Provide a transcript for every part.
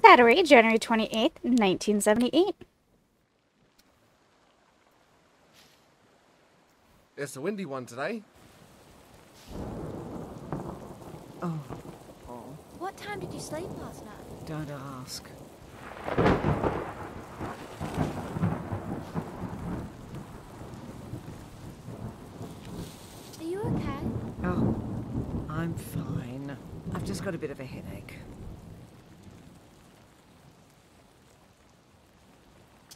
Saturday, January 28th, 1978. It's a windy one today. Oh, What time did you sleep last night? don't ask. Are you okay? Oh, I'm fine. I've just got a bit of a headache.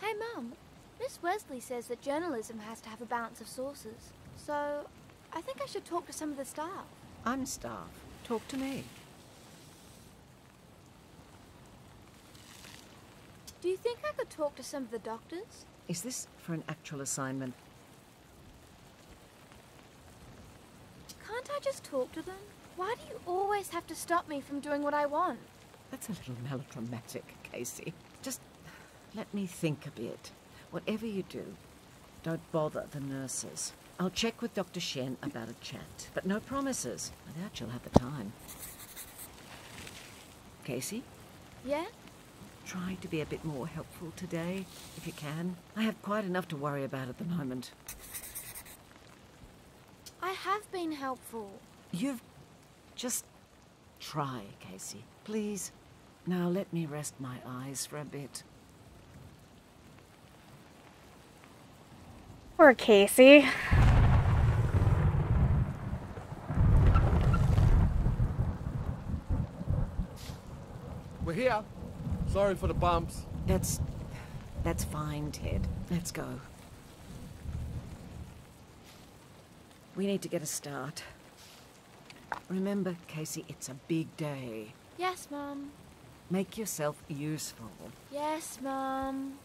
Hey, Mum. Miss Wesley says that journalism has to have a balance of sources. So, I think I should talk to some of the staff. I'm staff. Talk to me. Do you think I could talk to some of the doctors? Is this for an actual assignment? Can't I just talk to them? Why do you always have to stop me from doing what I want? That's a little melodramatic, Casey. Just let me think a bit. Whatever you do, don't bother the nurses. I'll check with Dr. Shen about a chat, but no promises. I doubt you'll have the time. Casey? Yeah? Try to be a bit more helpful today, if you can. I have quite enough to worry about at the moment. I have been helpful. You've... just try, Casey. Please. Now let me rest my eyes for a bit. Poor Casey. We're here. Sorry for the bumps. That's fine, Ted. Let's go. We need to get a start. Remember, Casey, it's a big day. Yes, Mum. Make yourself useful. Yes, Mum.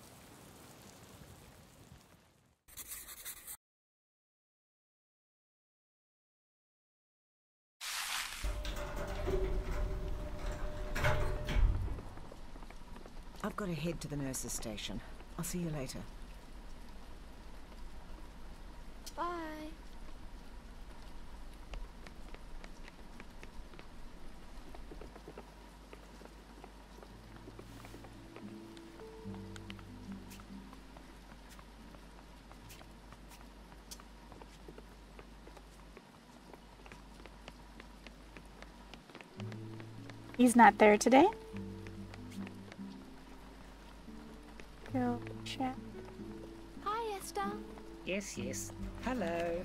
I've got to head to the nurse's station. I'll see you later. Bye. He's not there today. Go chat. Hi, Esther. Yes, yes. Hello.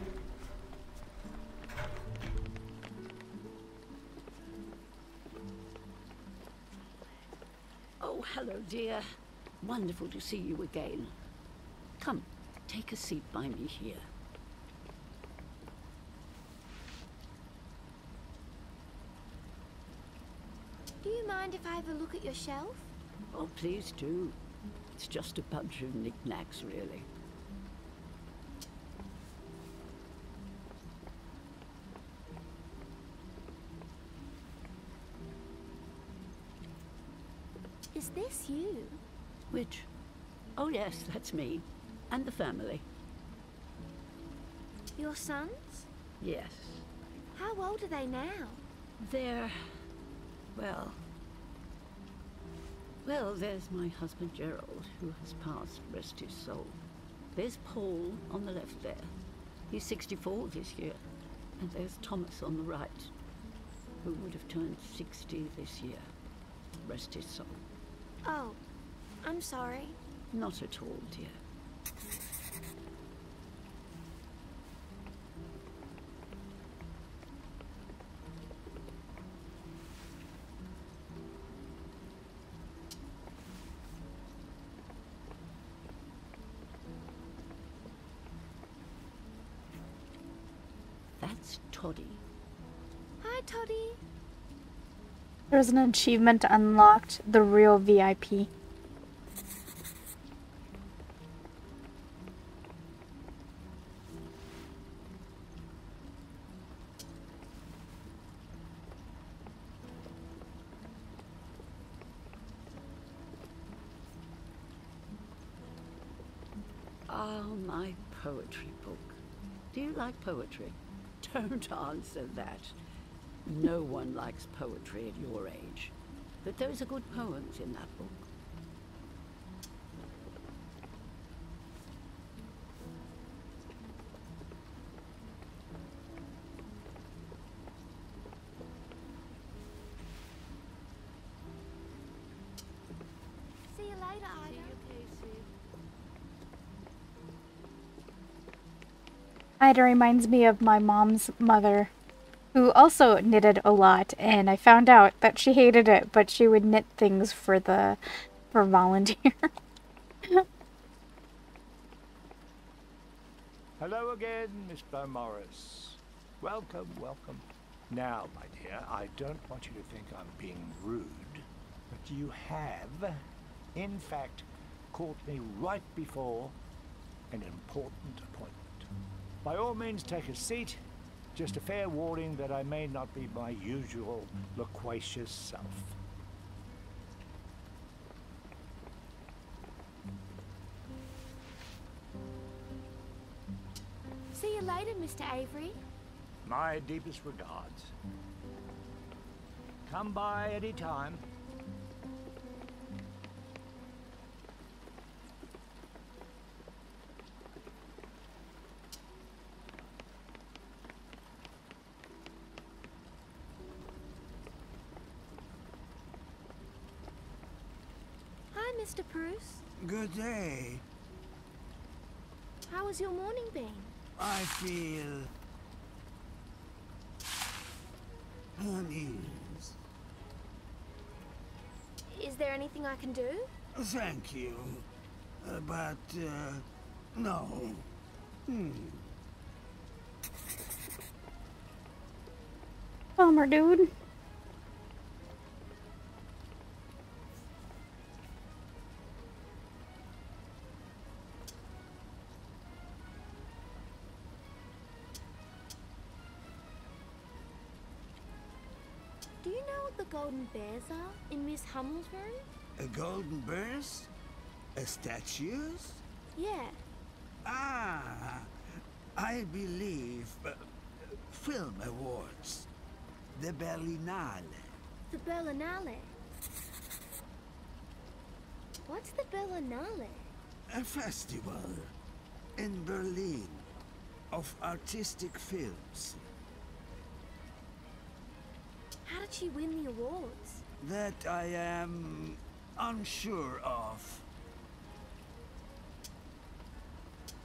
Oh, hello, dear. Wonderful to see you again. Come, take a seat by me here. Do you mind if I have a look at your shelf? Oh, please do. It's just a bunch of knickknacks, really. Is this you? Which? Oh, yes, that's me. And the family. Your sons? Yes. How old are they now? They're... well... Well, there's my husband Gerald, who has passed, rest his soul. There's Paul on the left there. He's 64 this year. And there's Thomas on the right, who would have turned 60 this year. Rest his soul. Oh, I'm sorry. Not at all, dear. That's Toddy. Hi, Toddy. There's an achievement unlocked. The real VIP. Oh, my poetry book. Do you like poetry? Don't answer that. No one likes poetry at your age. but those are good poems in that book. See you later, Ida. Ida reminds me of my mom's mother, who also knitted a lot, and I found out that she hated it, but she would knit things for volunteer. Hello again, Miss Beaumaris. Welcome, welcome. Now, my dear, I don't want you to think I'm being rude, but you have, in fact, caught me right before an important appointment. By all means, take a seat. Just a fair warning that I may not be my usual loquacious self. See you later, Mr. Avery. My deepest regards. Come by any time. Hi, Mr. Bruce. Good day. How has your morning been? I feel unease. Is there anything I can do? Thank you. But, no. Bummer, dude. Do you know what the golden bears are in Miss Hummel's room? A golden burst? A statues? Yeah. Ah, I believe film awards. The Berlinale. The Berlinale. What's the Berlinale? A festival in Berlin of artistic films. How did she win the awards? That I am unsure of.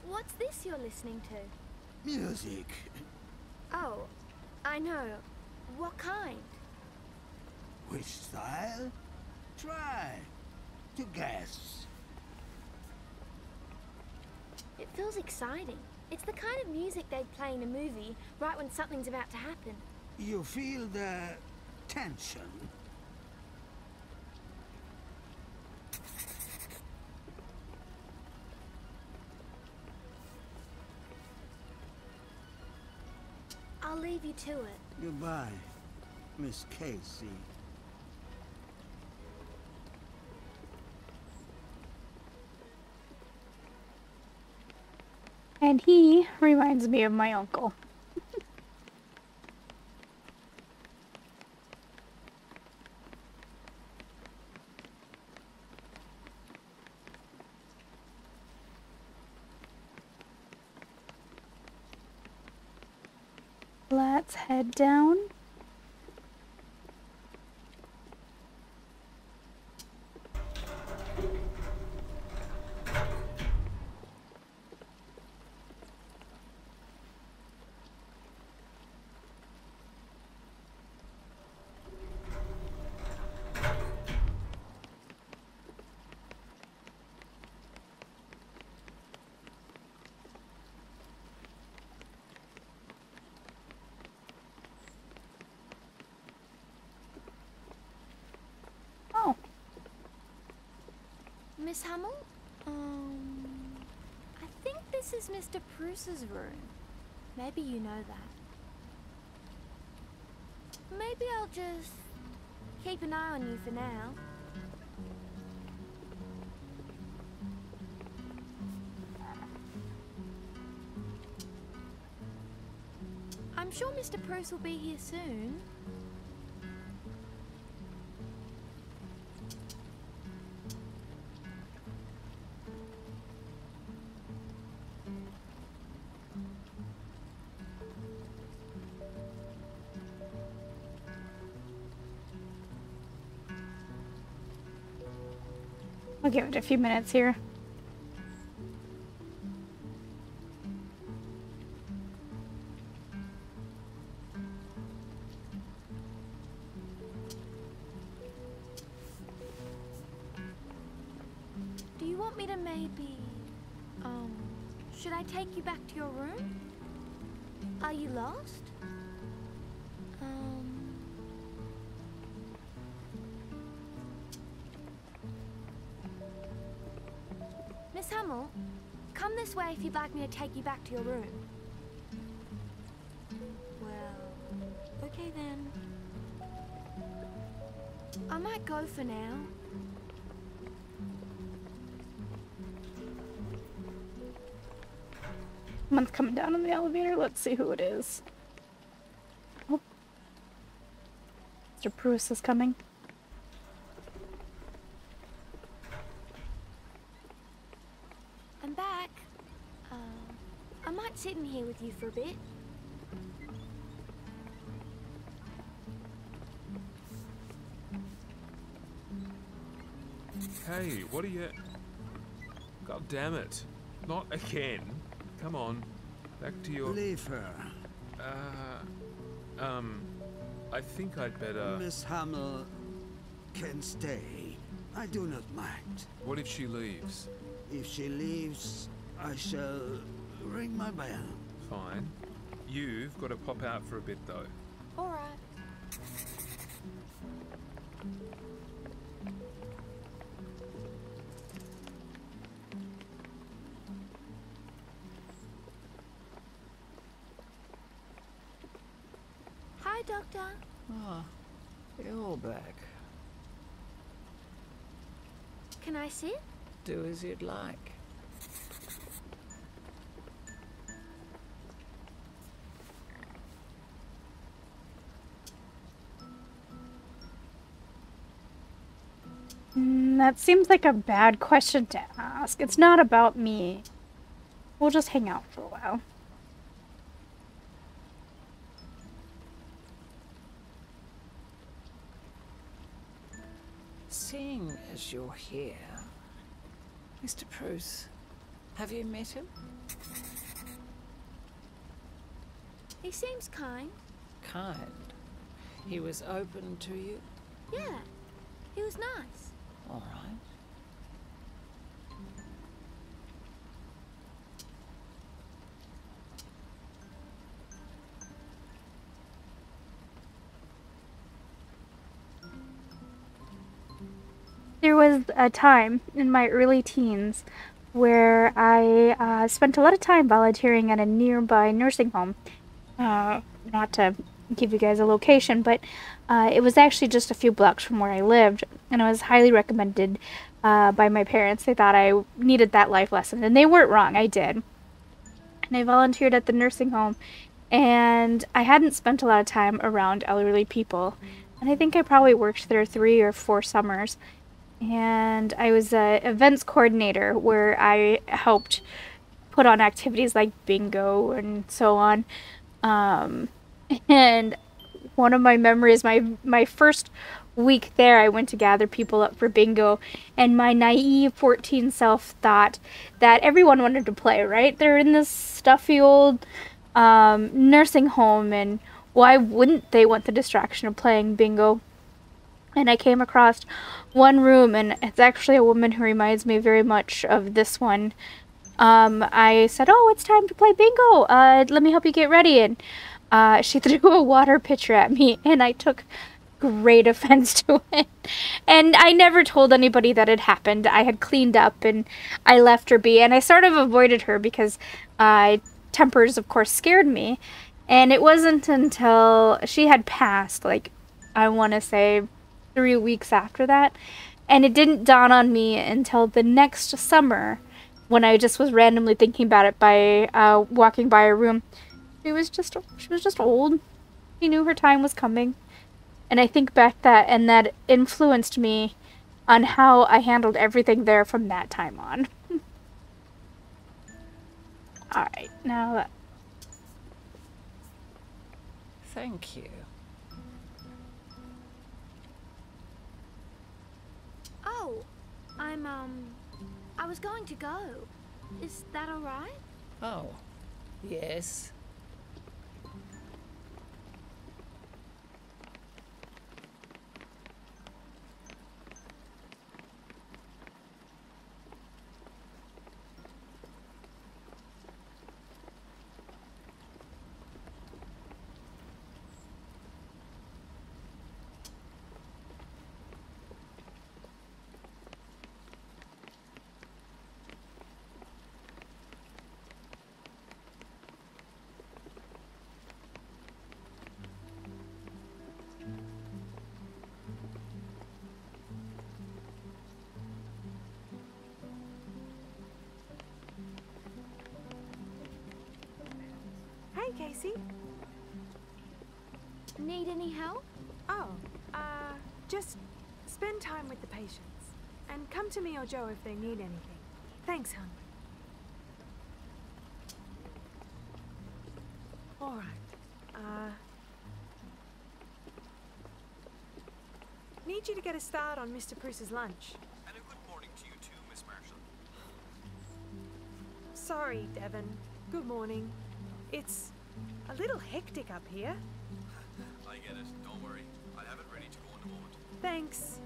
What's this you're listening to? Music. Oh, I know. What kind? Which style? Try to guess. It feels exciting. It's the kind of music they'd play in a movie right when something's about to happen. You feel the tension. I'll leave you to it. Goodbye, Miss Casey. And he reminds me of my uncle. Let's head down. Oh, Miss Hummel? I think this is Mr. Pruce's room. Maybe you know that. Maybe I'll just keep an eye on you for now. I'm sure Mr. Bruce will be here soon. I'll give it a few minutes here. Do you want me to maybe, should I take you back to your room? Are you lost? Miss Hummel, come this way if you'd like me to take you back to your room. Well, okay then. I might go for now. Someone's coming down in the elevator. Let's see who it is. Oh. Mr. Bruce is coming. I'm back. I might sit in here with you for a bit. Hey, what are you... God damn it. Not again. Come on. Back to your... Leave her. I think I'd better... Miss Hummel can stay. I do not mind. What if she leaves? If she leaves, I shall ring my bell. Fine. You've got to pop out for a bit, though. All right. Hi, Doctor. Ah, you're back. Can I sit? Do as you'd like. That seems like a bad question to ask. It's not about me. We'll just hang out for a while. Seeing as you're here, Mr. Bruce, have you met him? He seems kind. Kind. He was open to you? Yeah, he was nice. All right. There was a time in my early teens where I spent a lot of time volunteering at a nearby nursing home. Not to give you guys a location, but it was actually just a few blocks from where I lived, and it was highly recommended by my parents. They thought I needed that life lesson, and they weren't wrong. I did. And I volunteered at the nursing home, and I hadn't spent a lot of time around elderly people, and I think I probably worked there 3 or 4 summers. And I was a events coordinator where I helped put on activities like bingo and so on. And one of my memories, my first week there, I went to gather people up for bingo, and my naive 14 self thought that everyone wanted to play, right? They're in this stuffy old nursing home, and why wouldn't they want the distraction of playing bingo? And I came across one room, and it's actually a woman who reminds me very much of this one. I said, "Oh, it's time to play bingo. Let me help you get ready." And she threw a water pitcher at me, and I took great offense to it. And I never told anybody that it happened. I had cleaned up, and I left her be. And I sort of avoided her because tempers, of course, scared me. And it wasn't until she had passed, like, I want to say 3 weeks after that, and it didn't dawn on me until the next summer when I just was randomly thinking about it by walking by her room. She was just old. She knew her time was coming, and I think back and that influenced me on how I handled everything there from that time on. All right, now that. Thank you. Oh, I was going to go. Is that all right? Oh, yes. Hey, Casey. Need any help? Oh, just spend time with the patients. And come to me or Joe if they need anything. Thanks, hon. All right. Need you to get a start on Mr. Bruce's lunch. And a good morning to you too, Miss Marshall. Sorry, Devon. Good morning. It's a little hectic up here. I get it. Don't worry. I'll have it ready to go in a moment. Thanks.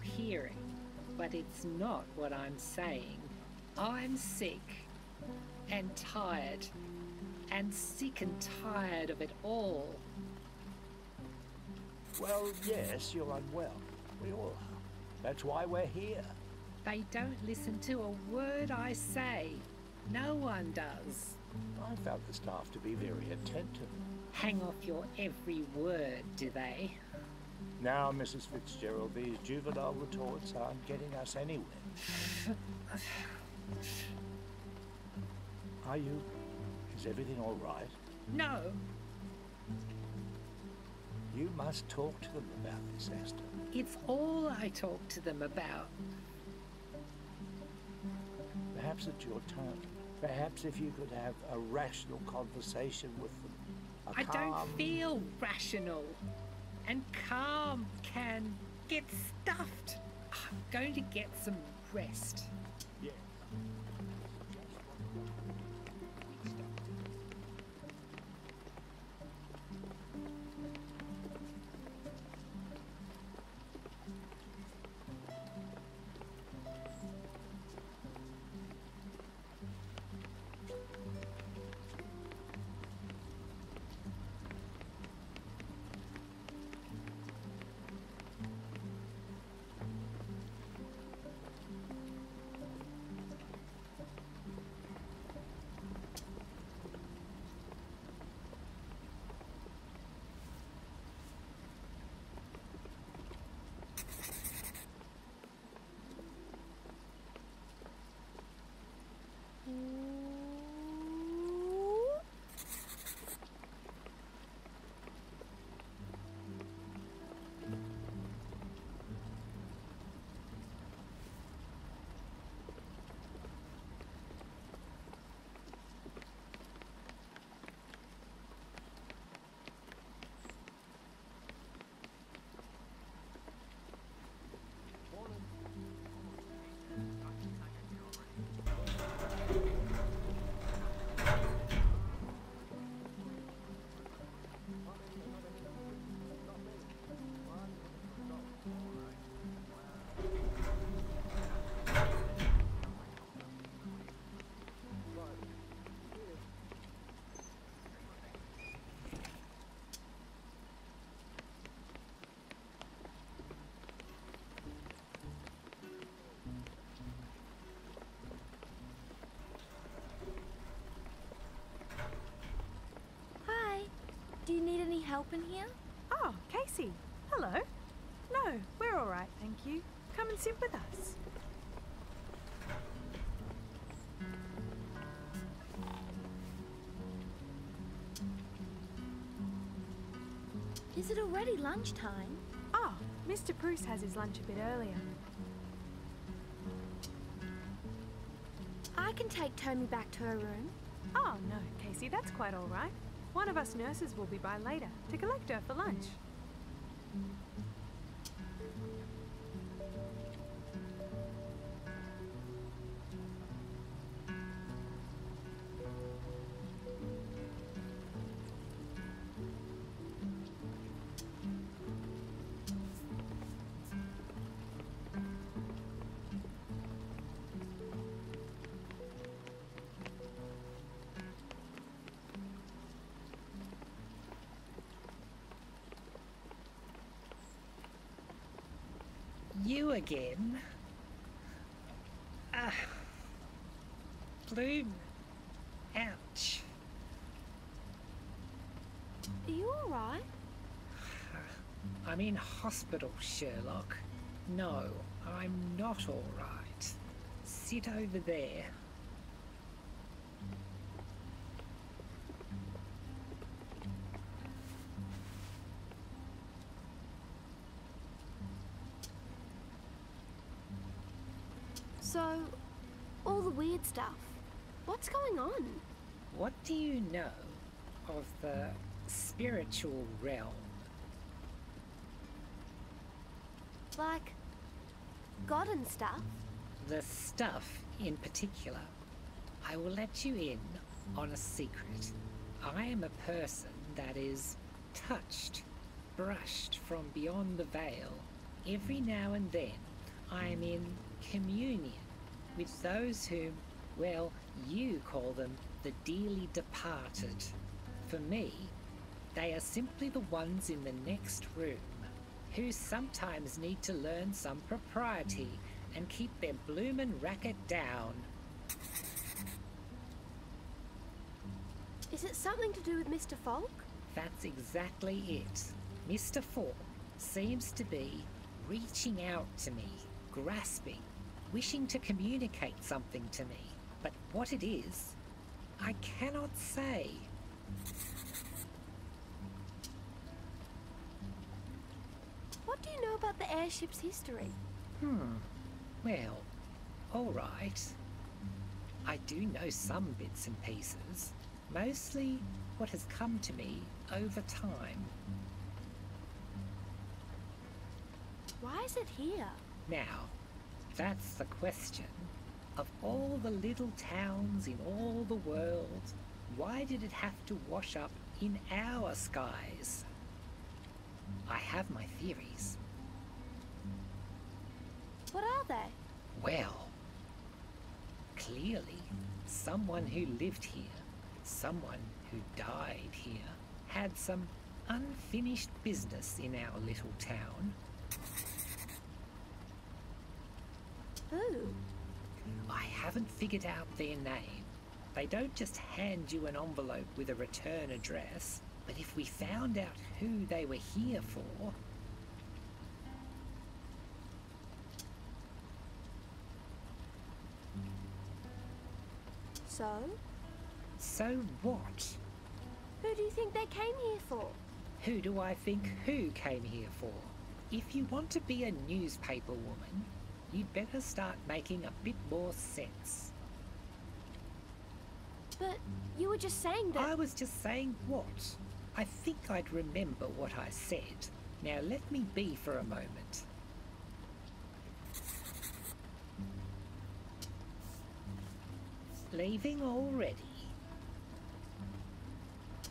Hearing, but it's not what I'm saying. I'm sick and tired and sick and tired of it all. Well, yes, you're unwell. We all are. That's why we're here. They don't listen to a word I say. No one does. I found the staff to be very attentive. Hang off your every word, do they? Now, Mrs. Fitzgerald, these juvenile retorts aren't getting us anywhere. Are you? Is everything all right? No. You must talk to them about this, Esther. It's all I talk to them about. Perhaps it's your turn. Perhaps if you could have a rational conversation with them. I don't feel rational. And calm can get stuffed. I'm going to get some rest. Yeah. Do you need any help in here? Oh, Casey. Hello. No, we're all right, thank you. Come and sit with us. Is it already lunchtime? Mr. Bruce has his lunch a bit earlier. I can take Tommy back to her room. Oh, no, Casey, that's quite all right. One of us nurses will be by later to collect her for lunch. You again? Bloom. Ouch. Are you alright? I'm in hospital, Sherlock. No, I'm not alright. Sit over there. So, all the weird stuff. What's going on? What do you know of the spiritual realm? Like, God and stuff? The stuff in particular. I will let you in on a secret. I am a person that is touched, brushed from beyond the veil. Every now and then I am in communion with those whom, well, you call them the dearly departed. For me, they are simply the ones in the next room, who sometimes need to learn some propriety and keep their bloomin' racket down. Is it something to do with Mr. Falk? That's exactly it. Mr. Falk seems to be reaching out to me, grasping, wishing to communicate something to me. But what it is, I cannot say. What do you know about the airship's history? Well, all right. I do know some bits and pieces. Mostly what has come to me over time. Why is it here? Now, that's the question. Of all the little towns in all the world, why did it have to wash up in our skies? I have my theories. What are they? Well, clearly, someone who lived here, someone who died here, had some unfinished business in our little town. Who? I haven't figured out their name. They don't just hand you an envelope with a return address, but if we found out who they were here for... So? So what? Who do you think they came here for? Who do I think who came here for? If you want to be a newspaper woman, you'd better start making a bit more sense. But you were just saying that... I was just saying what? I think I'd remember what I said. Now let me be for a moment. Leaving already?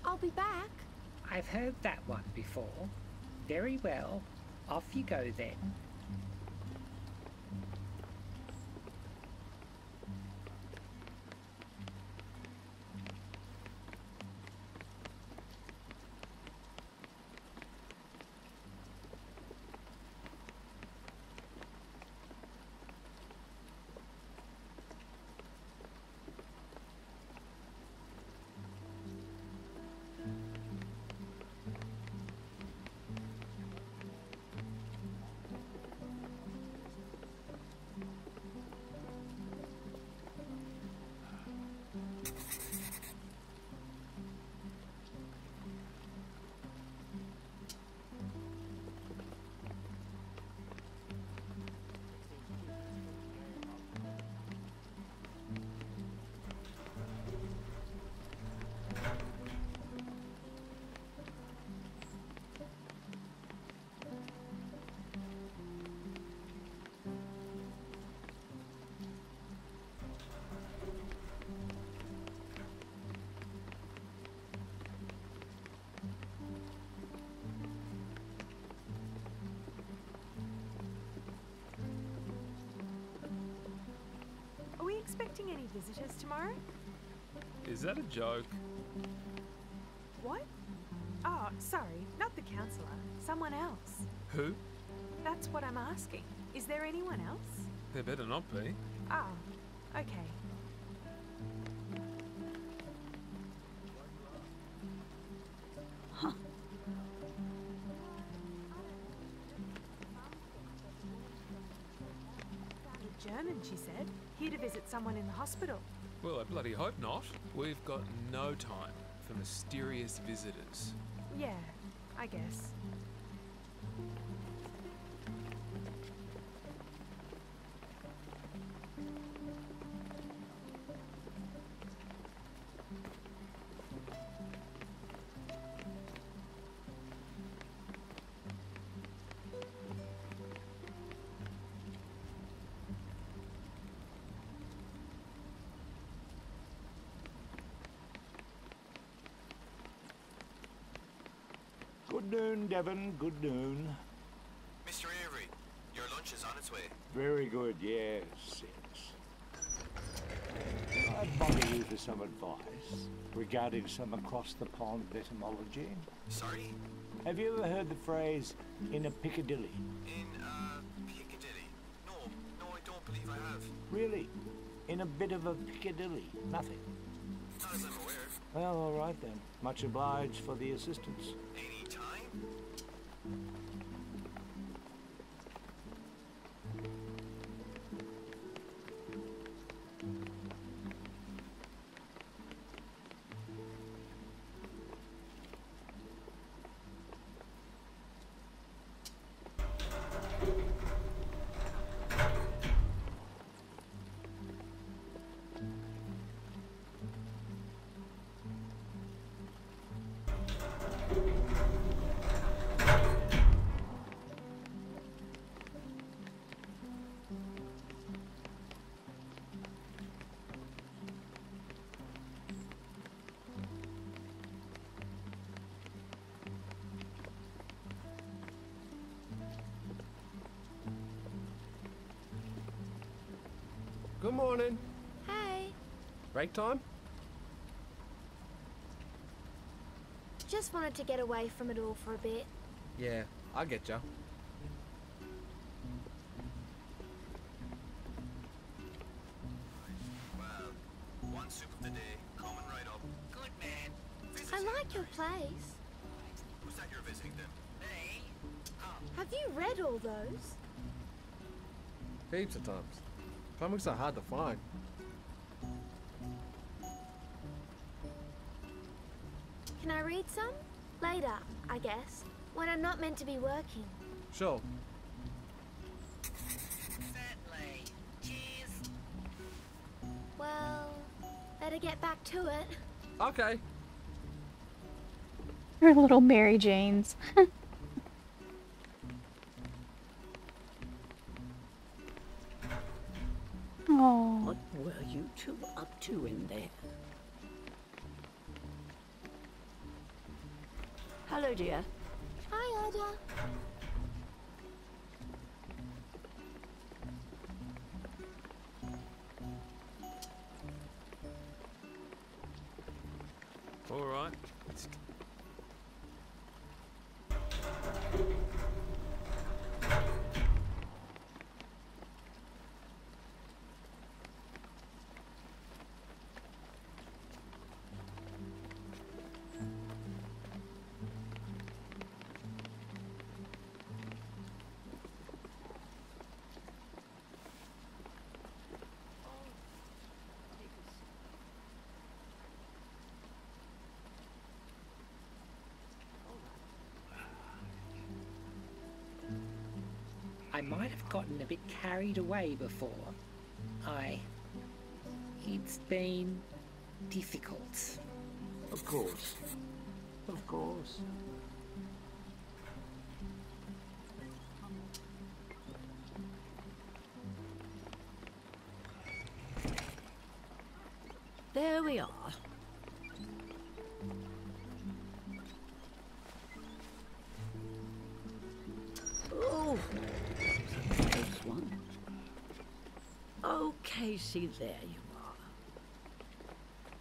I'll be back. I've heard that one before. Very well. Off you go then. expecting any visitors tomorrow? Is that a joke? What? Oh, sorry, not the counsellor. Someone else. Who? That's what I'm asking. Is there anyone else? There better not be. Oh, okay. German, she said. Here to visit someone in the hospital. Well, I bloody hope not. We've got no time for mysterious visitors. Yeah, I guess. Good noon, Devon, good noon. Mr. Avery, your lunch is on its way. Very good, yes, yes. I bother you for some advice regarding some across-the-pond etymology. Sorry? Have you ever heard the phrase, in a Piccadilly? Piccadilly? No, I don't believe I have. Really? In a bit of a Piccadilly? Nothing? Not as I'm aware. Well, all right then. Much obliged for the assistance. Any time? Good morning. Hey, Break time? just wanted to get away from it all for a bit. Yeah, I get ya. Well, one soup of the day, coming right up. Good man. I like your place. Who's that you're visiting then? Me? Oh, Have you read all those? Heaps of times. Comics are hard to find. Can I read some? Later, I guess. When I'm not meant to be working. Sure. certainly. Cheers. Well, better get back to it. Okay. Her little Mary Janes. Oh. What were you two up to in there? Hello, dear. Hi, Ada. All right. I might have gotten a bit carried away before. It's been difficult. Of course. Of course. There we are. Oh, close one. Oh, Casey, there you are.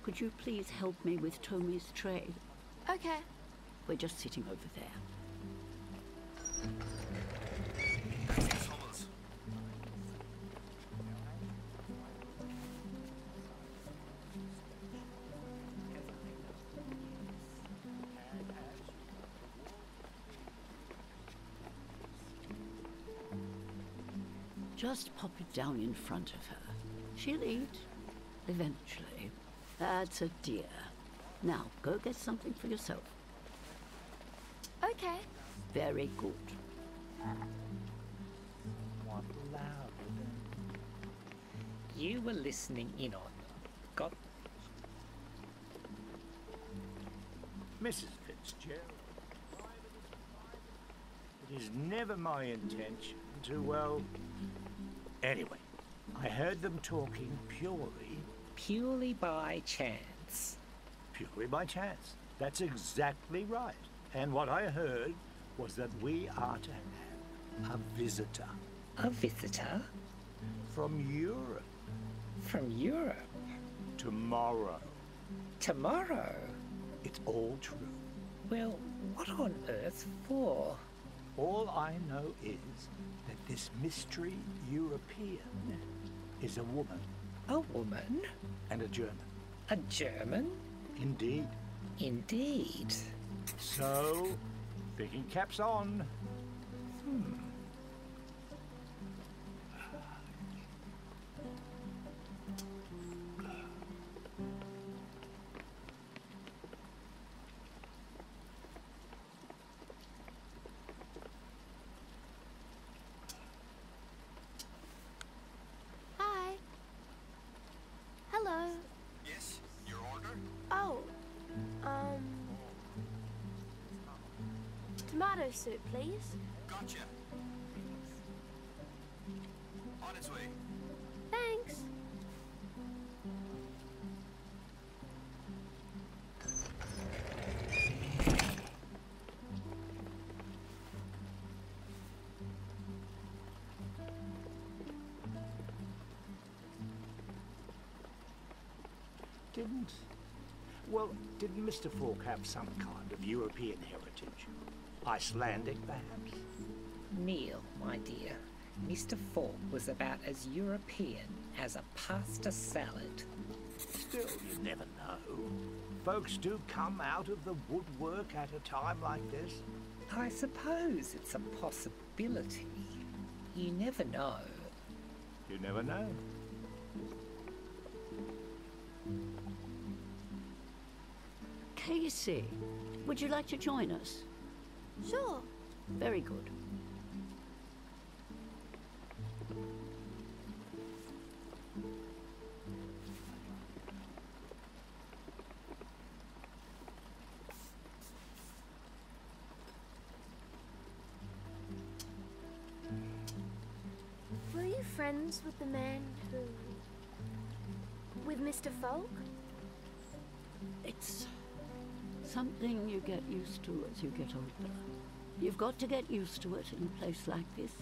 Could you please help me with Tommy's tray? Okay. We're just sitting over there. Thomas. Just pop it down in front of her. She'll eat, eventually. That's a dear. Now, go get something for yourself. Okay. Very good. What louder than... You were listening in on. Got Mrs. Fitzgerald. It is never my intention to, well... Anyway, I heard them talking purely by chance. purely by chance. That's exactly right. And what I heard was that we are to have a visitor. A visitor? From Europe. From Europe? Tomorrow. Tomorrow? It's all true. Well, what on earth for? All I know is that this mystery European is a woman. A woman? And a German. A German? Indeed. Indeed. So, thinking caps on. Hi. Hello. Yes, your order? Oh, tomato soup, please. Gotcha. On its way. Thanks. Didn't Mr. Falk have some kind of European heritage? Icelandic, perhaps? Neil, my dear, Mr. Falk was about as European as a pasta salad. Still, you never know. Folks do come out of the woodwork at a time like this. I suppose it's a possibility. You never know. You never know. Casey, would you like to join us? Sure. Very good. Were you friends with the man who... with Mr. Falk? It's something you get used to as you get older. You've got to get used to it in a place like this.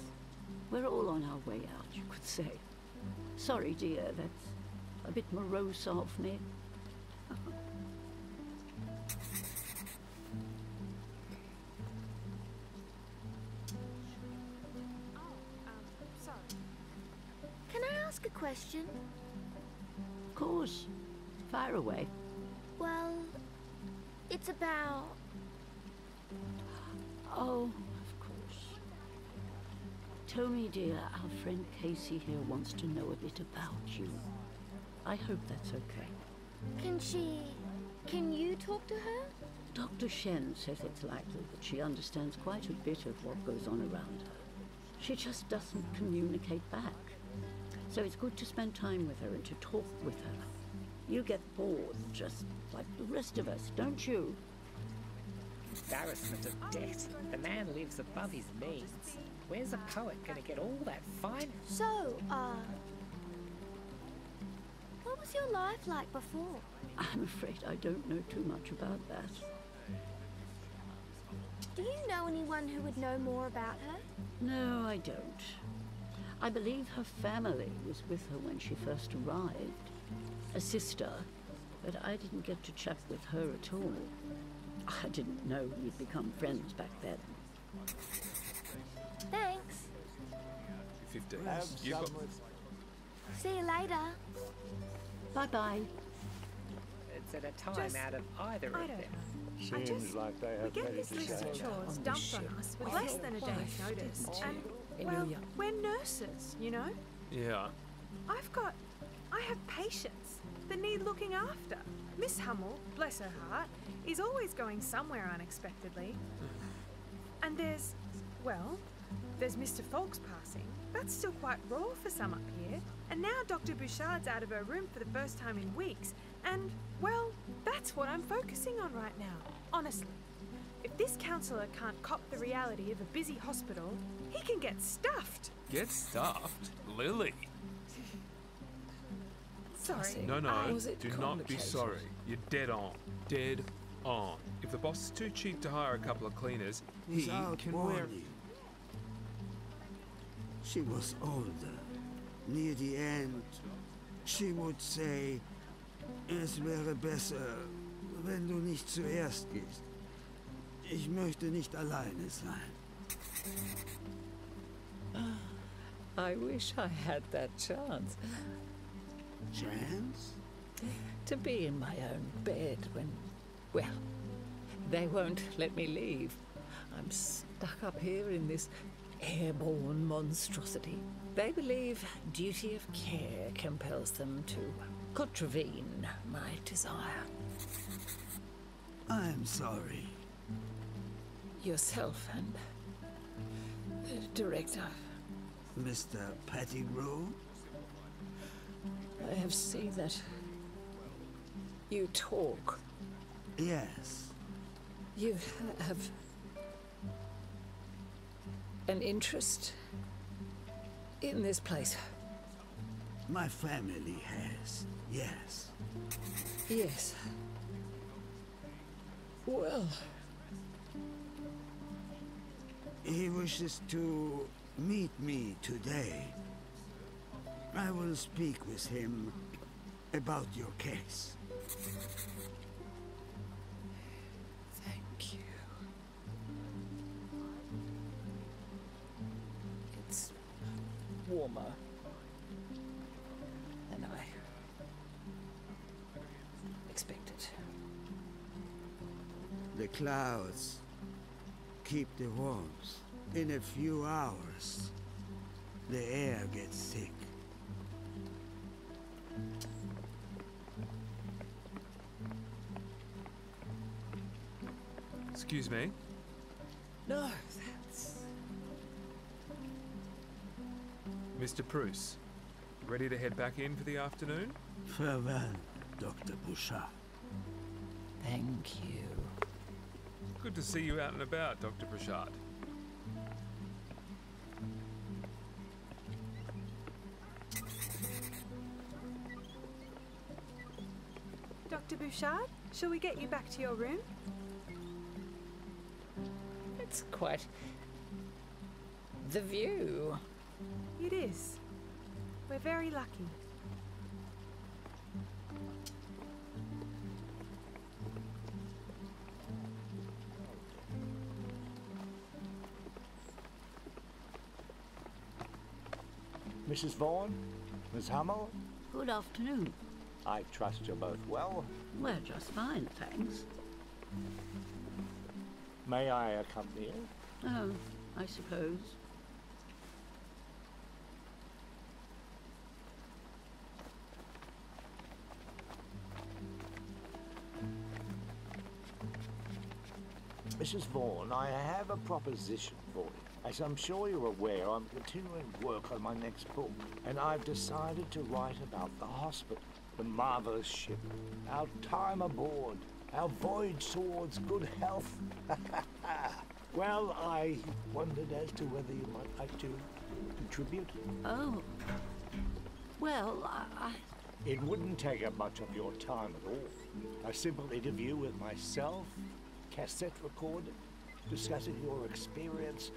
We're all on our way out, you could say. Sorry, dear, that's a bit morose of me. Sorry. Can I ask a question? Of course. Fire away. Well, it's about... Oh, of course. Tommy, dear, our friend Casey here wants to know a bit about you. I hope that's okay. Can you talk to her? Dr. Shen says it's likely that she understands quite a bit of what goes on around her. She just doesn't communicate back. So it's good to spend time with her and to talk with her. You get bored, just like the rest of us, don't you? Embarrassment of debt. The man lives above his means. Where's a poet gonna get all that fine? So, what was your life like before? I'm afraid I don't know too much about that. Do you know anyone who would know more about her? No, I don't. I believe her family was with her when she first arrived. A sister, but I didn't get to chat with her at all. I didn't know we'd become friends back then. Thanks. 15. Have You've got... some with- See you later. Bye-bye. It's at a time Just- out of either I of don't them. know. I Seems just... like they We have get plenty this to list say. of chores On the dumped ship. on us with I less thought than a wife day's notice. didn't And, you? well, Emilia. we're nurses, you know? Yeah. I have patients that need looking after. Miss Hummel, bless her heart, is always going somewhere unexpectedly. And there's Mr. Folks passing. That's still quite raw for some up here. And now Dr. Bouchard's out of her room for the first time in weeks. And, well, that's what I'm focusing on right now, honestly. If this counsellor can't cop the reality of a busy hospital, he can get stuffed. Get stuffed? Lily? Sorry. No, no, Was it do not be complicated? sorry. You're dead on. Dead on. If the boss is too cheap to hire a couple of cleaners, he Without can wear... warning. She was older. Near the end, she would say, es wäre besser, wenn du nicht zuerst gehst. Ich möchte nicht alleine sein. I wish I had that chance. Chance? To be in my own bed when, well, they won't let me leave. I'm stuck up here in this airborne monstrosity. They believe duty of care compels them to contravene my desire. I'm sorry. Yourself and the director. Mr. Pettigrew? I have seen that you talk. Yes. You have an interest in this place. My family has, yes. Yes. Well, He wishes to meet me today. I will speak with him about your case. thank you. It's warmer than I expected. The clouds keep the warmth. In a few hours, the air gets thick. Excuse me? No, that's... Mr. Bruce, ready to head back in for the afternoon? Farewell, Dr. Bouchard. Thank you. Good to see you out and about, Dr. Bouchard. Dr. Bouchard, shall we get you back to your room? It's quite the view. It is. We're very lucky. Mrs. Vaughan? Miss Hummel? Good afternoon. I trust you're both well. We're just fine, thanks. May I accompany you? Oh, I suppose. Mrs. Vaughan, I have a proposition for you. As I'm sure you're aware, I'm continuing work on my next book, and I've decided to write about the hospital, the marvelous ship, our time aboard, our voyage towards good health. Well, I wondered as to whether you might like to contribute. Oh. Well, I... It wouldn't take up much of your time at all. A simple interview with myself, cassette recorded, discussing your experience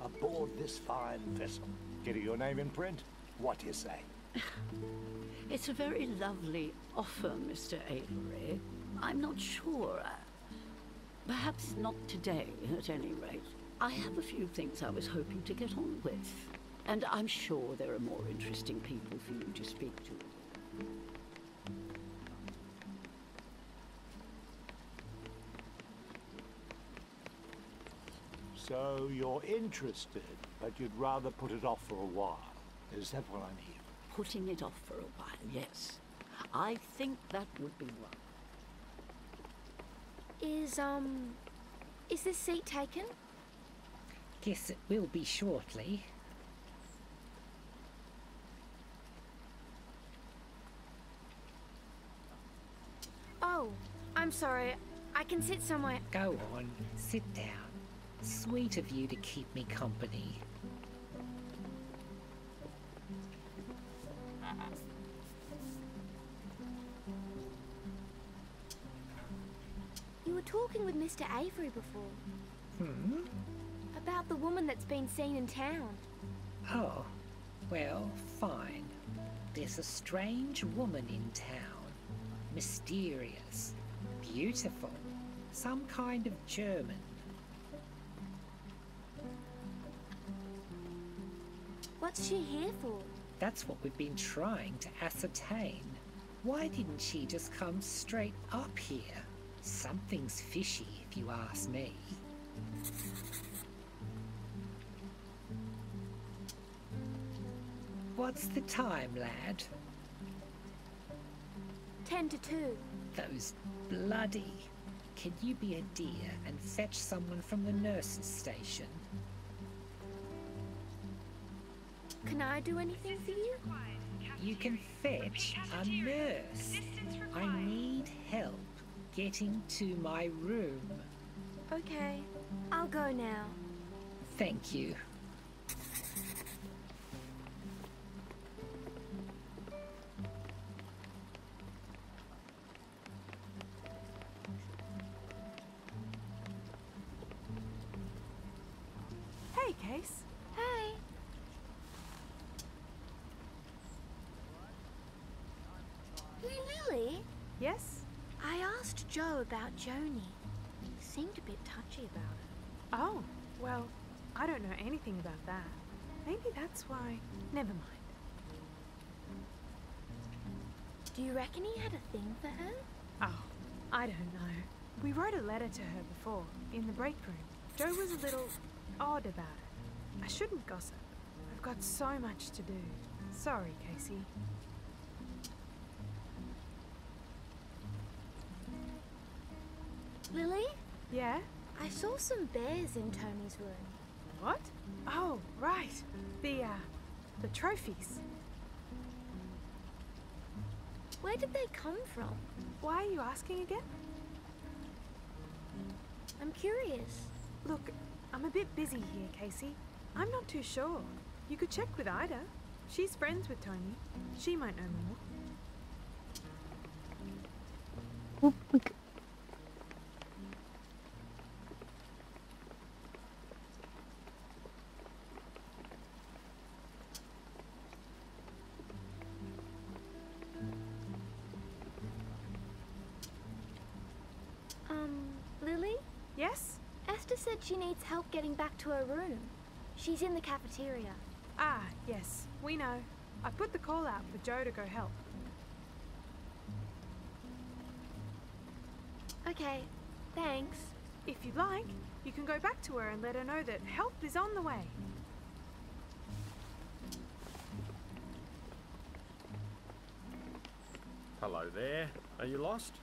aboard this fine vessel. Getting your name in print? What do you say? It's a very lovely offer, Mr. Avery. I'm not sure. Perhaps not today, at any rate. I have a few things I was hoping to get on with. And I'm sure there are more interesting people for you to speak to. So you're interested, but you'd rather put it off for a while. Is that what I'm hearing? Putting it off for a while, yes. I think that would be one. Is this seat taken? Guess it will be shortly. Oh, I'm sorry. I can sit somewhere. Go on, sit down. Sweet of you to keep me company. You were talking with Mr. Avery before. About the woman that's been seen in town. Oh, well, fine. There's a strange woman in town. Mysterious. Beautiful. Some kind of German. What's she here for? That's what we've been trying to ascertain. Why didn't she just come straight up here? Something's fishy, if you ask me. What's the time, lad? 10 to 2. Those bloody... Can you be a dear and fetch someone from the nurse's station? Can I do anything for you? You can fetch a nurse. I need help getting to my room. Okay, I'll go now. Thank you. Hey, Case. Hey. Hey, Lily. Yes? I asked Joe about Joni. He seemed a bit touchy about it. Oh, well, I don't know anything about that. Maybe that's why... Never mind. Do you reckon he had a thing for her? Oh, I don't know. We wrote a letter to her before, in the break room. Joe was a little odd about it. I shouldn't gossip. I've got so much to do. Sorry, Casey. Lily? Yeah? I saw some bears in Tony's room. What? Oh, right. The trophies. Where did they come from? Why are you asking again? I'm curious. Look, I'm a bit busy here, Casey. I'm not too sure. You could check with Ida. She's friends with Tony. She might know more. Lily? Yes? Esther said she needs help getting back to her room. She's in the cafeteria. Ah, yes. We know. I put the call out for Joe to go help. Okay, thanks. If you'd like, you can go back to her and let her know that help is on the way. Hello there. Are you lost?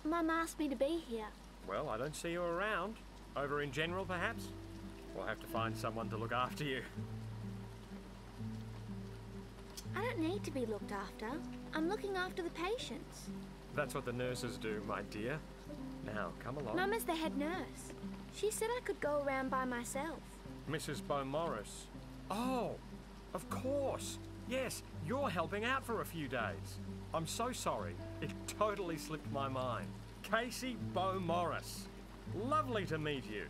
Mum asked me to be here. Well, I don't see you around. Over in general, perhaps? We'll have to find someone to look after you. I don't need to be looked after. I'm looking after the patients. That's what the nurses do, my dear. Now, come along. Mum is the head nurse. She said I could go around by myself. Mrs. Beaumaris. Oh, of course. Yes, you're helping out for a few days. I'm so sorry. It totally slipped my mind. Casey Beaumaris. Lovely to meet you.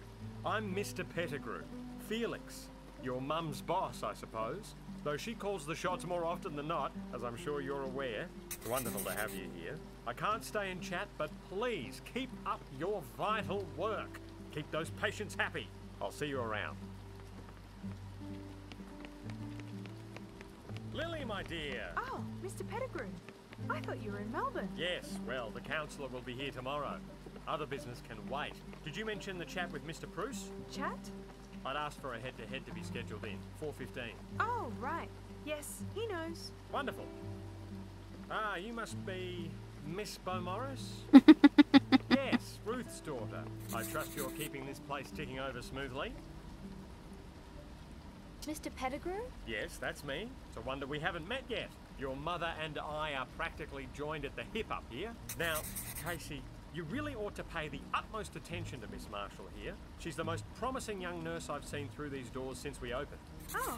I'm Mr. Pettigrew. Felix. Your mum's boss, I suppose. Though she calls the shots more often than not, as I'm sure you're aware. It's wonderful to have you here. I can't stay and chat, but please keep up your vital work. Keep those patients happy. I'll see you around. Lily, my dear. Oh, Mr. Pettigrew. I thought you were in Melbourne. Yes, well, the counsellor will be here tomorrow. Other business can wait. Did you mention the chat with Mr. Bruce? Chat? I'd asked for a head-to-head to be scheduled in, 4:15. Oh, right. Yes, he knows. Wonderful. Ah, you must be Miss Beaumaris? Yes, Ruth's daughter. I trust you're keeping this place ticking over smoothly? Mr. Pettigrew? Yes, that's me. It's a wonder we haven't met yet. Your mother and I are practically joined at the hip up here. Now, Casey, you really ought to pay the utmost attention to Miss Marshall here. She's the most promising young nurse I've seen through these doors since we opened. Oh,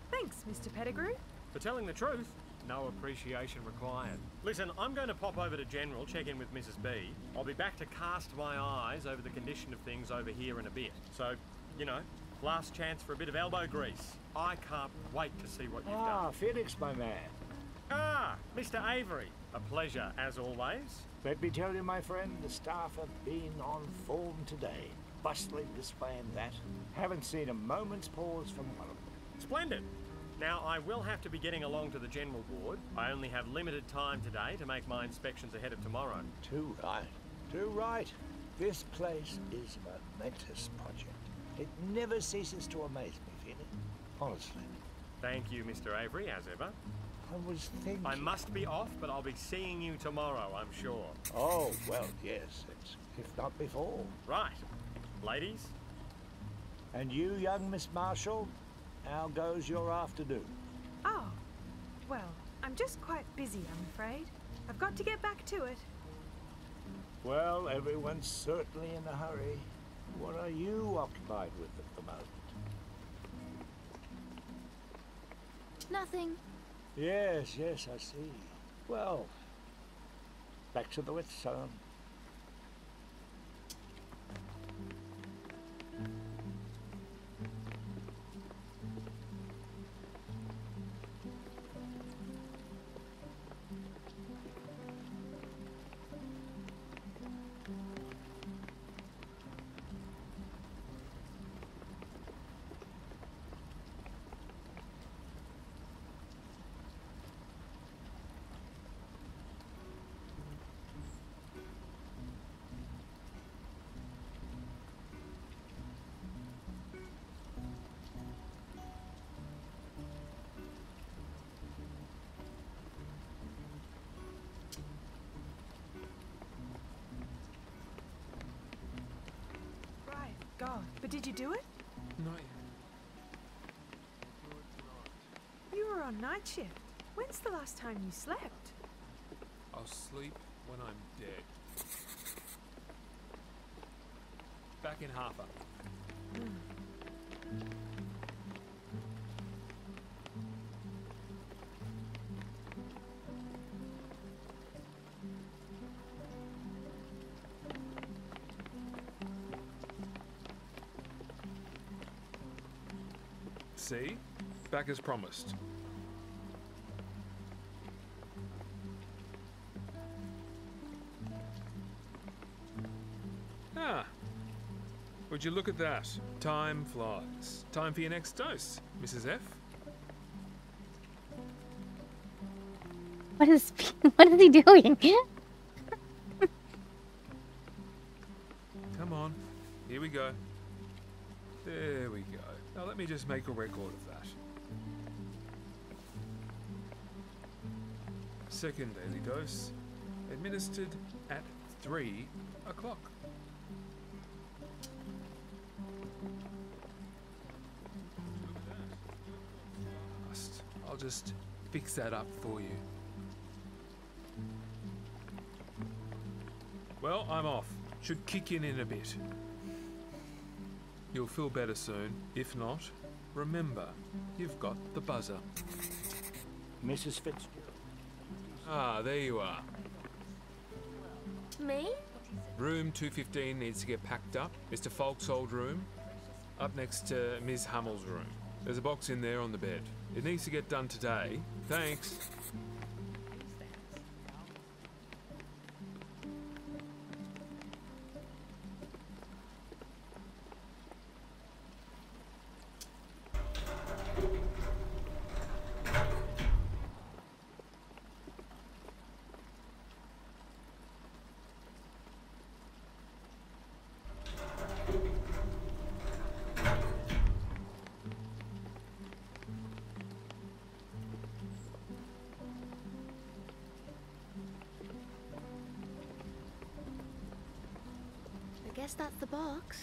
thanks, Mr. Pettigrew. For telling the truth, no appreciation required. Listen, I'm going to pop over to General, check in with Mrs. B. I'll be back to cast my eyes over the condition of things over here in a bit. So, you know, last chance for a bit of elbow grease. I can't wait to see what you've done. Ah, Felix, my man. Ah, Mr. Avery. A pleasure, as always. Let me tell you, my friend, the staff have been on form today. Bustling this way and that. Haven't seen a moment's pause from one of them. Splendid. Now, I will have to be getting along to the general ward. I only have limited time today to make my inspections ahead of tomorrow. Too right. Too right. This place is a momentous project. It never ceases to amaze me, Felix. Honestly. Thank you, Mr. Avery, as ever. I was thinking... I must be off, but I'll be seeing you tomorrow, I'm sure. Oh, well, yes. If not before. Right. Ladies? And you, young Miss Marshall, how goes your afternoon? Oh, well, I'm just quite busy, I'm afraid. I've got to get back to it. Well, everyone's certainly in a hurry. What are you occupied with at the moment? Nothing. Yes, I see. Well, back to the Whitstone. God, but did you do it? Not yet. You were on night shift. When's the last time you slept? I'll sleep when I'm dead. Back in Harper. See? Back as promised. Ah. Would you look at that? Time flies. Time for your next dose, Mrs. F. What is he doing? Come on. Here we go. There we go. Now let me just make a record of that. Second daily dose, administered at 3 o'clock. I'll just fix that up for you. Well, I'm off. Should kick in a bit. You'll feel better soon. If not, remember, you've got the buzzer. Mrs. Fitzgerald. Ah, there you are. Me? Room 215 needs to get packed up. Mr. Falk's old room. Up next to Ms. Hamill's room. There's a box in there on the bed. It needs to get done today. Thanks. I guess that's the box.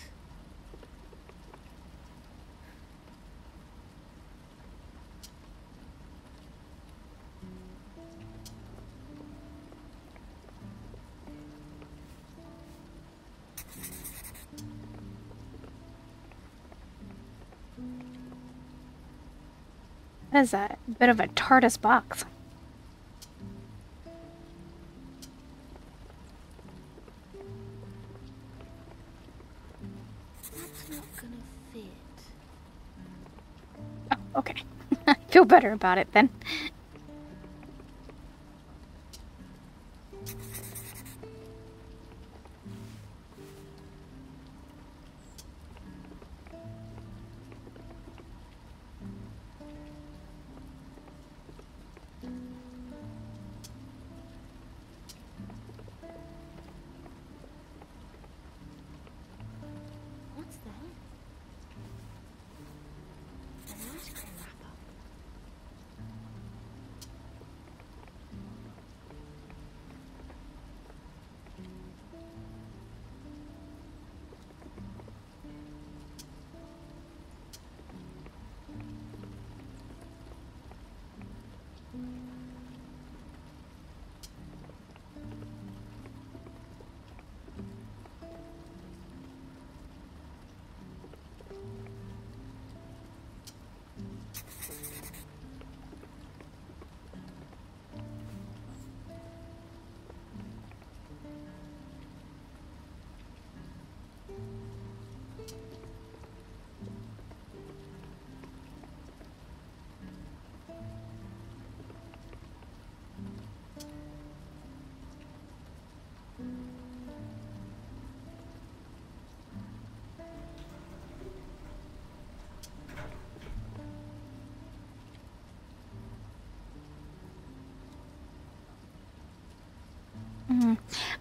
That is a bit of a TARDIS box. That's not gonna fit. Oh, okay. I feel better about it then. What's that? An ice cream wrapper.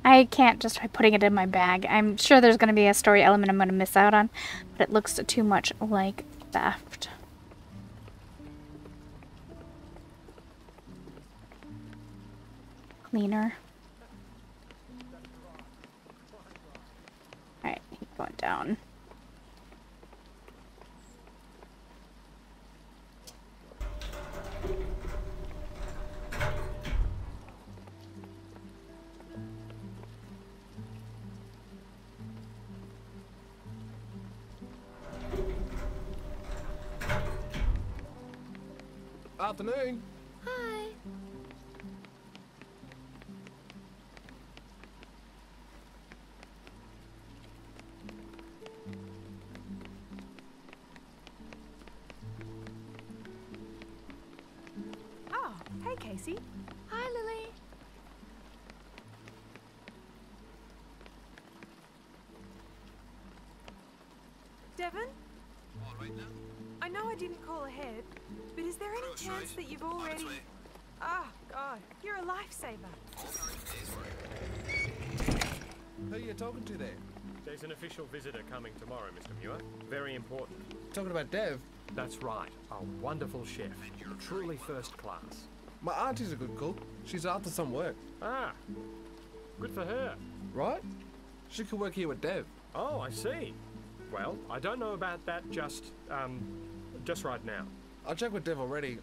I can't just try putting it in my bag. I'm sure there's going to be a story element I'm going to miss out on, but it looks too much like theft. Cleaner. Alright, keep going down. Afternoon. Hi. Oh, hey, Casey. Hi, Lily. Devon? All right now? I know I didn't call ahead, but is there any Close chance right. that you've On its already... way. Oh, God, you're a lifesaver. All right, days work. Who are you talking to there? There's an official visitor coming tomorrow, Mr. Muir. Very important. Talking about Dev. That's right. A wonderful chef. Truly first class. My auntie's a good cook. She's after some work. Ah, good for her. Right? She could work here with Dev. Oh, I see. Well, I don't know about that just right now. I checked with Dev already.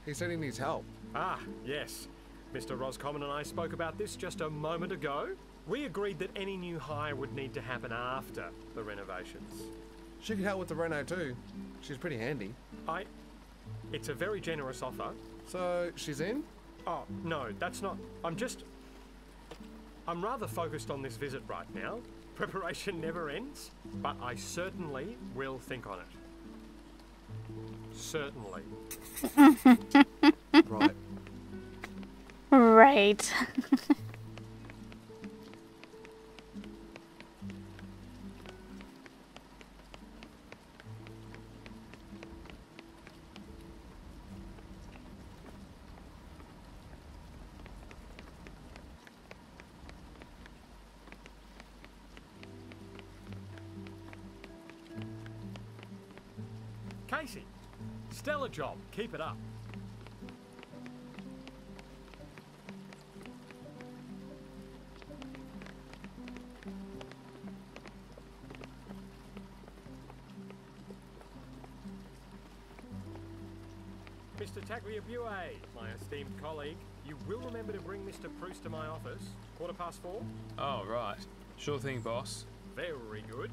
He said he needs help. Ah, yes. Mr. Roscommon and I spoke about this just a moment ago. We agreed that any new hire would need to happen after the renovations. She could help with the reno too. She's pretty handy. It's a very generous offer. So, she's in? Oh, no, that's not... I'm rather focused on this visit right now. Preparation never ends, but I certainly will think on it. Certainly. Right. Right. Casey, stellar job. Keep it up. Mr. Tagliabue, my esteemed colleague, you will remember to bring Mr. Bruce to my office. 4:15? Oh, right. Sure thing, boss. Very good.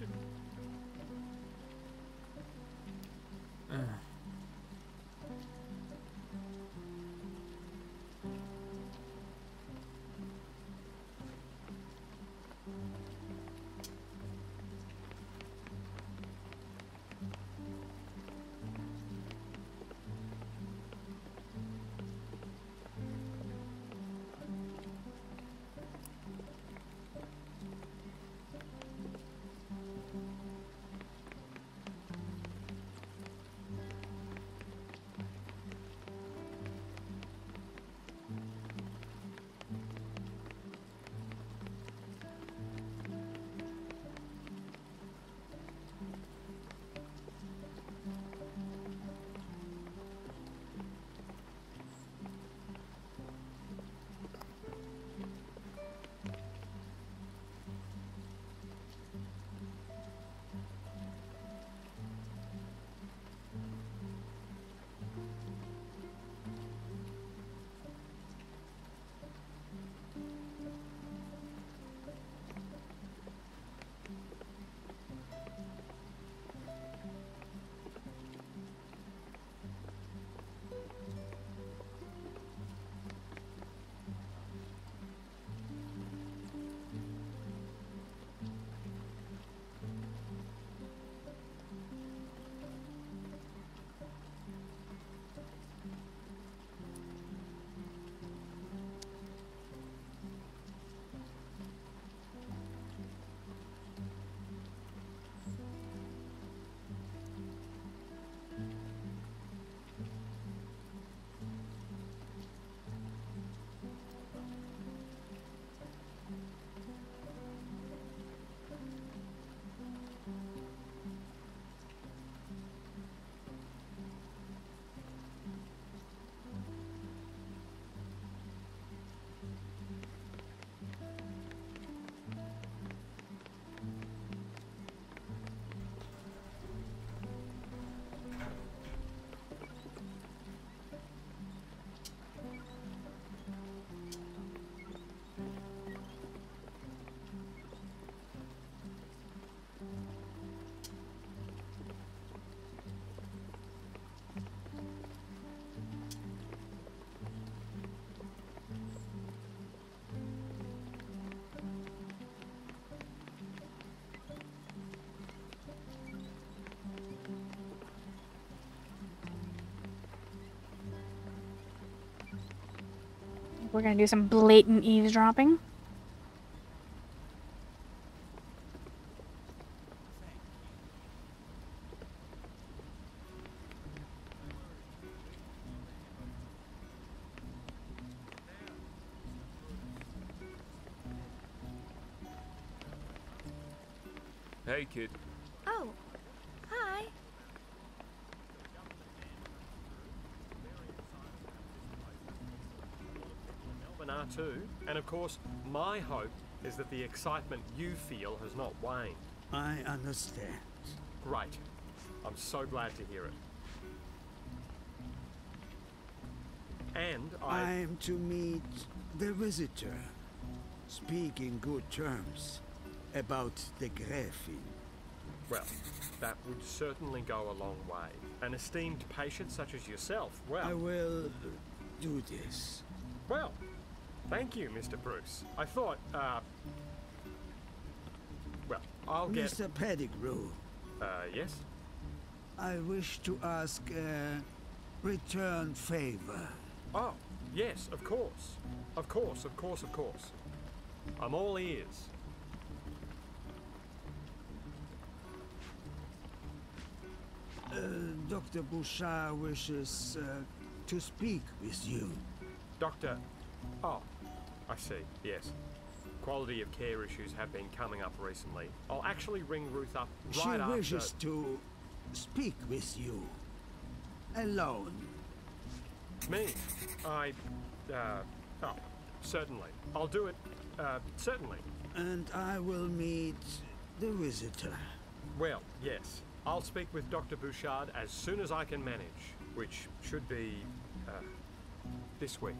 We're gonna do some blatant eavesdropping. Hey, kid. Oh, hi. Melbourne are too. And of course, my hope is that the excitement you feel has not waned. I understand. Great. I'm so glad to hear it. And I'm to meet the visitor. Speak in good terms about the Gräfin. Well, that would certainly go a long way. An esteemed patient such as yourself, well... I will do this. Well, thank you, Mr. Bruce. I thought, well, I'll get... Mr. Pettigrew. Yes? I wish to ask a return favor. Oh, yes, of course. Of course, of course, of course. I'm all ears. Dr. Bouchard wishes to speak with you. Doctor... Oh, I see, yes. Quality of care issues have been coming up recently. I'll actually ring Ruth up right after... She wishes to speak with you. Alone. Me? Oh, certainly. I'll do it, certainly. And I will meet the visitor. Well, yes. I'll speak with Dr. Bouchard as soon as I can manage, which should be, this week.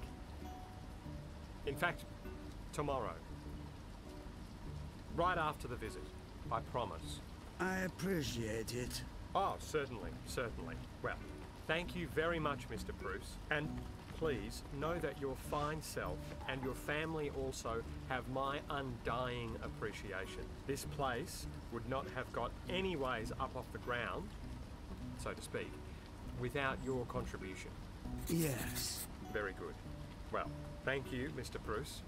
In fact, tomorrow. Right after the visit, I promise. I appreciate it. Oh, certainly, certainly. Well, thank you very much, Mr. Bruce. And please know that your fine self and your family also have my undying appreciation. This place would not have got any ways up off the ground, so to speak, without your contribution. Yes. Very good. Well, thank you, Mr. Bruce.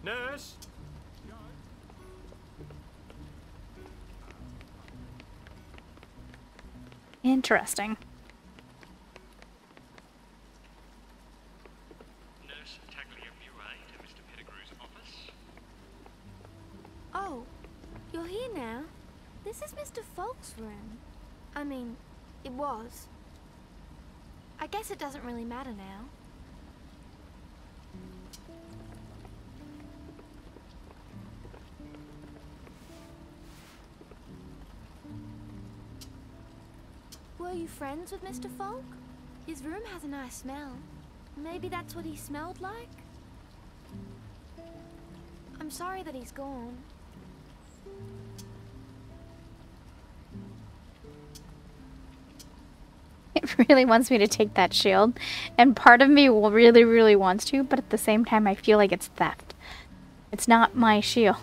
Nurse! Interesting. Nurse Tagliamuret to Mr. Pettigrew's office. Oh, you're here now. This is Mr. Falk's room. I mean, it was. I guess it doesn't really matter now. Were you friends with Mr. Falk? His room has a nice smell. Maybe that's what he smelled like? I'm sorry that he's gone. It really wants me to take that shield, and part of me really, really wants to, but at the same time I feel like it's theft. It's not my shield.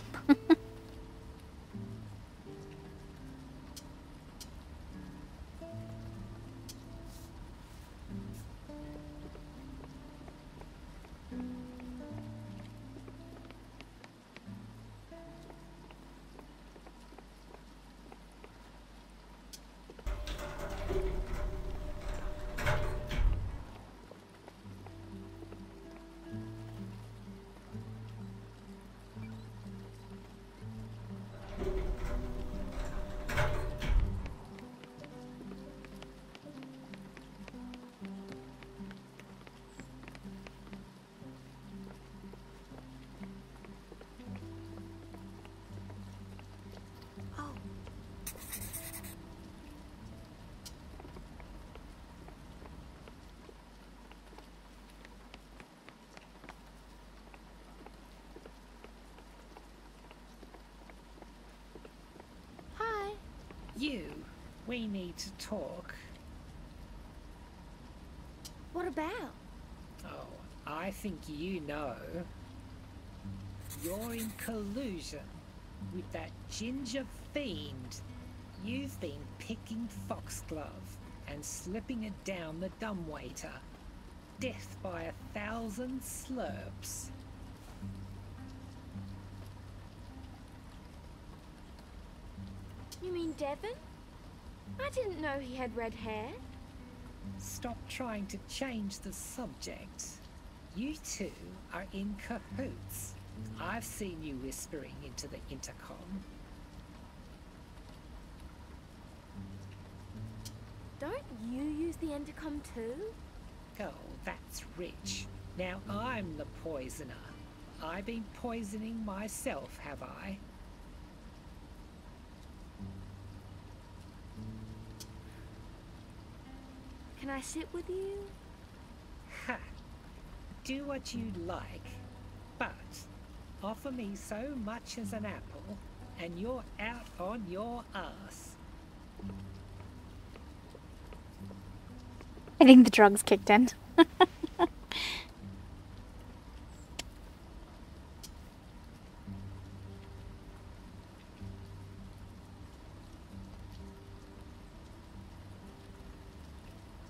You, we need to talk. What about? Oh, I think you know. You're in collusion with that ginger fiend. You've been picking foxglove and slipping it down the dumbwaiter. Death by 1,000 slurps. You mean Devon? I didn't know he had red hair. Stop trying to change the subject. You two are in cahoots. I've seen you whispering into the intercom. Don't you use the intercom too? Oh, that's rich. Now I'm the poisoner. I've been poisoning myself, have I? Can I sit with you? Ha! Do what you like, but offer me so much as an apple, and you're out on your ass. I think the drugs kicked in.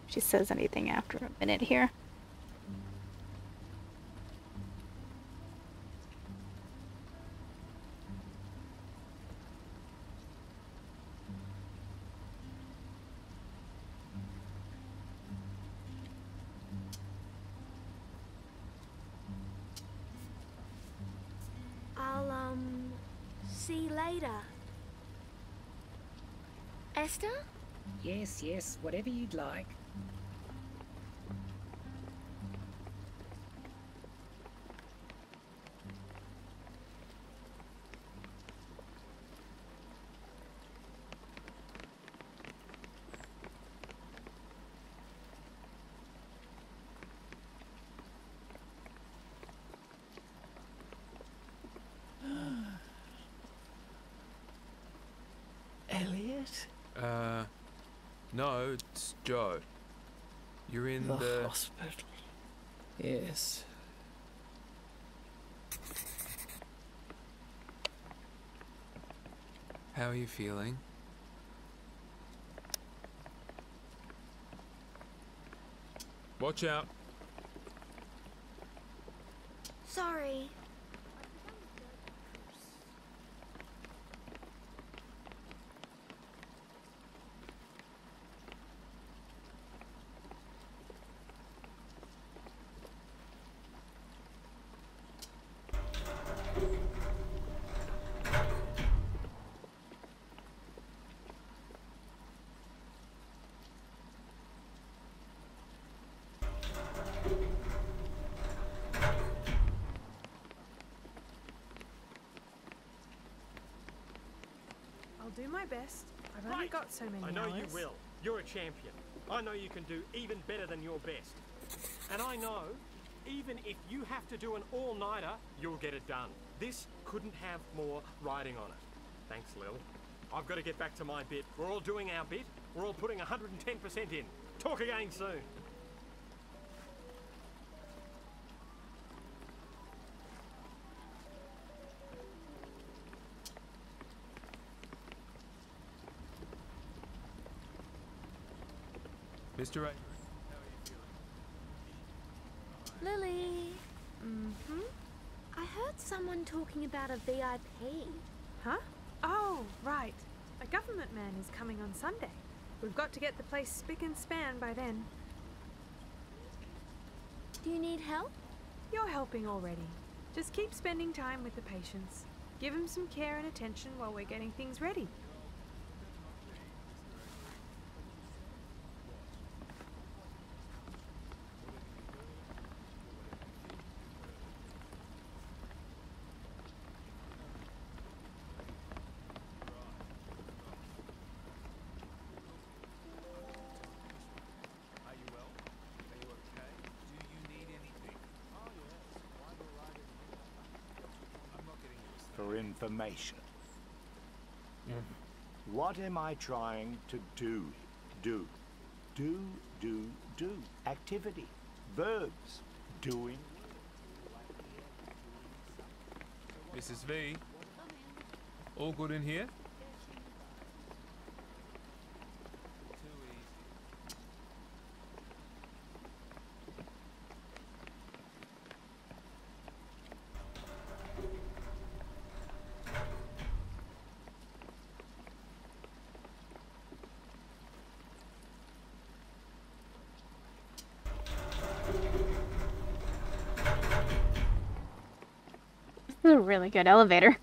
she says anything after a minute here. I'll, see you later. Esther? Yes, yes, whatever you'd like. Elliot? No, it's Joe. You're in The the... hospital. Yes. How are you feeling? Watch out. Sorry. I'll do my best. I've only got so many I know you hours. will. You're a champion. I know you can do even better than your best. And I know, even if you have to do an all-nighter, you'll get it done. This couldn't have more riding on it. Thanks, Lil. I've got to get back to my bit. We're all doing our bit. We're all putting 110% in. Talk again soon. Mr. A. Lily. Mm-hmm. I heard someone talking about a VIP. Huh? Oh, right. A government man is coming on Sunday. We've got to get the place spick and span by then. Do you need help? You're helping already. Just keep spending time with the patients. Give them some care and attention while we're getting things ready. Are you well? Are you okay? Do you need anything? Oh, yes. Why go right in here? I'm not getting you a For information. What am I trying to do? Do. Do. Activity. Verbs. Doing. Mrs. V. All good in here? Too easy. This is a really good elevator.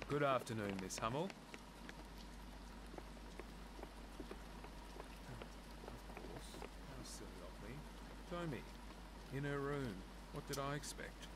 Good afternoon, Miss Hummel. Of course. How silly of me. Show me. In her room. What did I expect?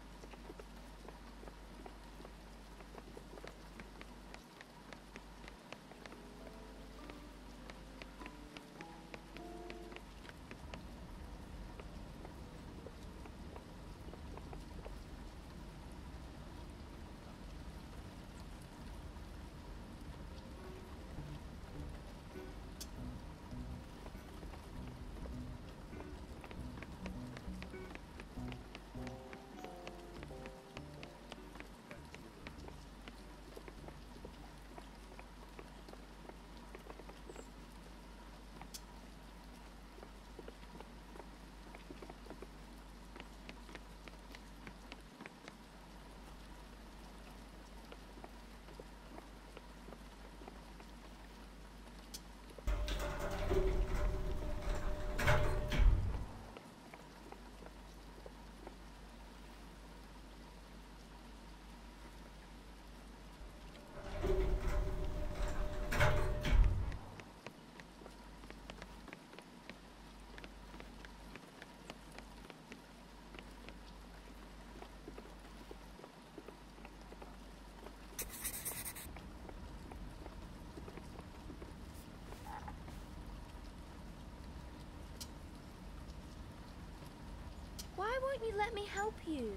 won't you let me help you?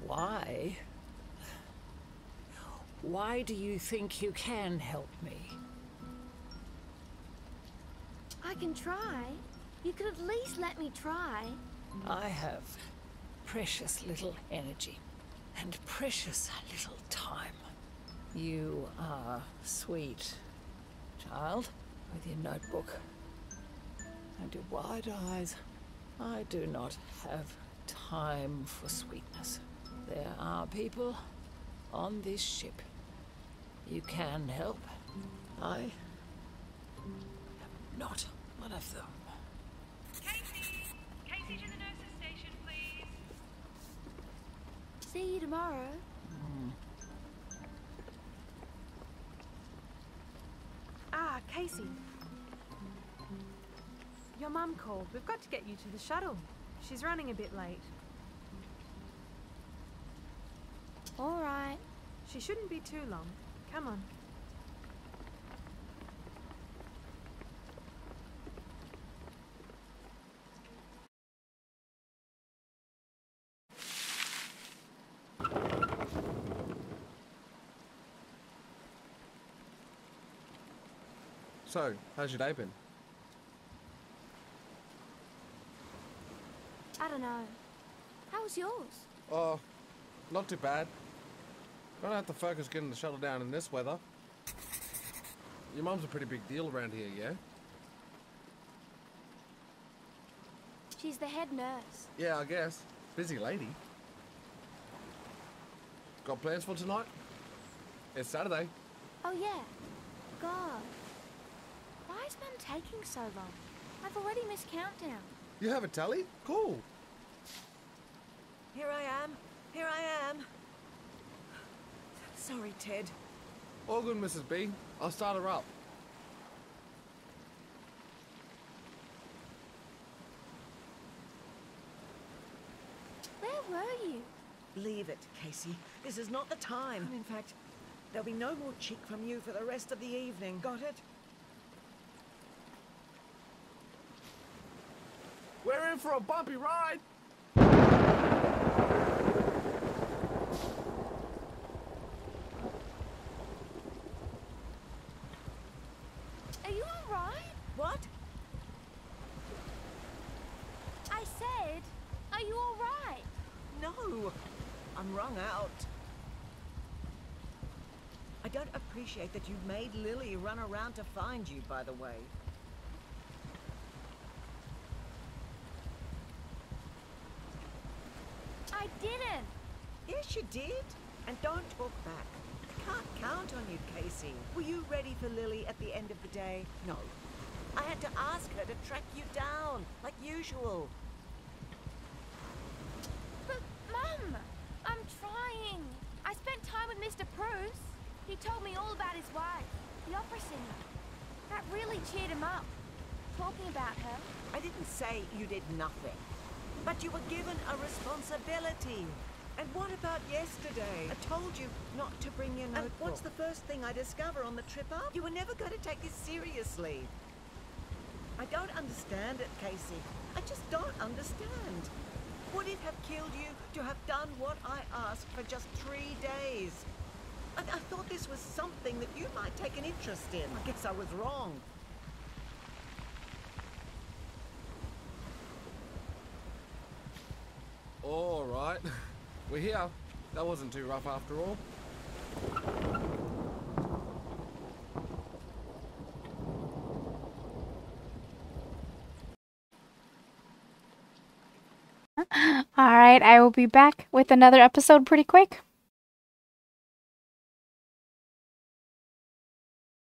Why? Why do you think you can help me? I can try. You could at least let me try. I have precious little energy and precious little time. You are sweet, child, with your notebook and your wide eyes. I do not have time for sweetness. There are people on this ship you can help. I am not one of them. Casey! Casey to the nurse's station, please. See you tomorrow. Ah, Casey. Your mum called. We've got to get you to the shuttle. She's running a bit late. All right. She shouldn't be too long. Come on. So, how's your day been? I don't know. How was yours? Oh, not too bad. Gonna have to focus getting the shuttle down in this weather. Your mum's a pretty big deal around here, yeah? She's the head nurse. Yeah, I guess. Busy lady. Got plans for tonight? It's Saturday. Oh, yeah. God. Why is Mum taking so long? I've already missed countdown. You have a tally? Cool. Here I am. Here I am. Sorry, Ted. All good, Mrs. B. I'll start her up. Where were you? Leave it, Casey. This is not the time. In fact, there'll be no more cheek from you for the rest of the evening. Got it? We're in for a bumpy ride. Are you all right? What? I said, are you all right? No. I'm wrung out. I don't appreciate that you made Lily run around to find you, by the way. I didn't. Yes, you did. And don't talk back. I can't count on you, Casey. Were you ready for Lily at the end of the day? No. I had to ask her to track you down, like usual. But, Mum, I'm trying. I spent time with Mr. Bruce. He told me all about his wife, the opera singer. That really cheered him up, talking about her. I didn't say you did nothing. But you were given a responsibility. And what about yesterday? I told you not to bring your notebook. And what's the first thing I discover on the trip up? You were never going to take this seriously. I don't understand it, Casey. I just don't understand. Would it have killed you to have done what I asked for just 3 days? I thought this was something that you might take an interest in. I guess I was wrong. All right. We're here. That wasn't too rough after all. All right, I will be back with another episode pretty quick.